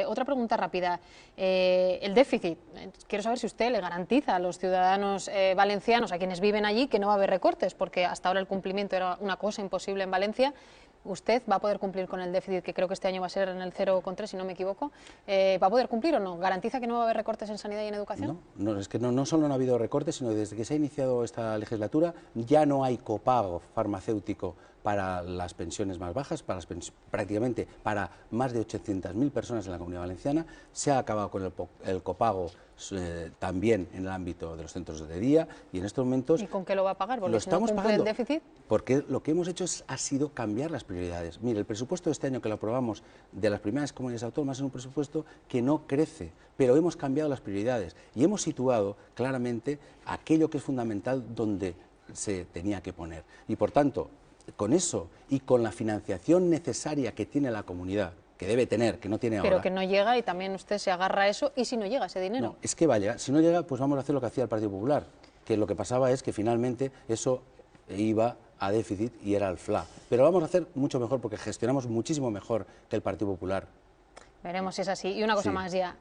Otra pregunta rápida. El déficit. Quiero saber si usted le garantiza a los ciudadanos valencianos, a quienes viven allí, que no va a haber recortes, porque hasta ahora el cumplimiento era una cosa imposible en Valencia. ¿Usted va a poder cumplir con el déficit, que creo que este año va a ser en el 0,3, si no me equivoco? ¿Va a poder cumplir o no? ¿Garantiza que no va a haber recortes en sanidad y en educación? No, es que no solo no ha habido recortes, sino desde que se ha iniciado esta legislatura ya no hay copago farmacéutico para las pensiones más bajas, prácticamente para más de 800.000 personas en la Comunidad Valenciana. Se ha acabado con el copago también en el ámbito de los centros de día y en estos momentos... ¿Y con qué lo va a pagar? Porque lo si no estamos cumple pagando, el déficit... porque lo que hemos hecho ha sido cambiar las prioridades. Mire, el presupuesto de este año que lo aprobamos de las primeras comunidades autónomas es un presupuesto que no crece, pero hemos cambiado las prioridades y hemos situado claramente aquello que es fundamental donde se tenía que poner. Y por tanto, con eso y con la financiación necesaria que tiene la comunidad, que debe tener, que no tiene ahora... Pero que no llega y también usted se agarra a eso, ¿y si no llega ese dinero? No, es que va a llegar. Si no llega, pues vamos a hacer lo que hacía el Partido Popular, que lo que pasaba es que finalmente eso iba a déficit y era el FLA. Pero lo vamos a hacer mucho mejor porque gestionamos muchísimo mejor que el Partido Popular. Veremos si es así. Y una cosa más ya.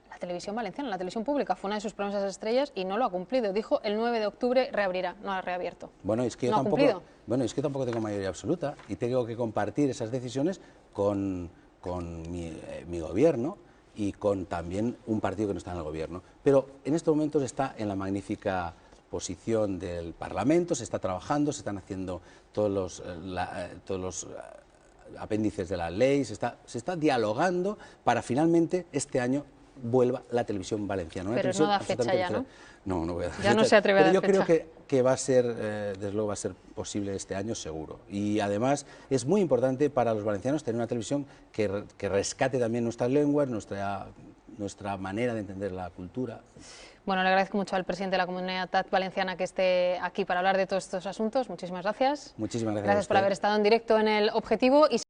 La televisión valenciana, la televisión pública, fue una de sus promesas estrellas y no lo ha cumplido. Dijo el 9 de octubre reabrirá, no ha reabierto. Bueno, es que yo tampoco tengo mayoría absoluta y tengo que compartir esas decisiones con mi gobierno y con también un partido que no está en el gobierno. Pero en estos momentos está en la magnífica posición del Parlamento, se está trabajando, se están haciendo todos los apéndices de la ley, se está dialogando para finalmente este año vuelva la televisión valenciana. Pero no da fecha ya, ¿no? No voy a dar fecha. Ya no se atreve a dar fecha. Pero yo creo que va a ser, desde luego va a ser posible este año seguro. Y además es muy importante para los valencianos tener una televisión que rescate también nuestras lenguas, nuestra manera de entender la cultura. Bueno, le agradezco mucho al presidente de la Comunidad Valenciana que esté aquí para hablar de todos estos asuntos. Muchísimas gracias. Muchísimas gracias. Gracias por haber estado en directo en El Objetivo.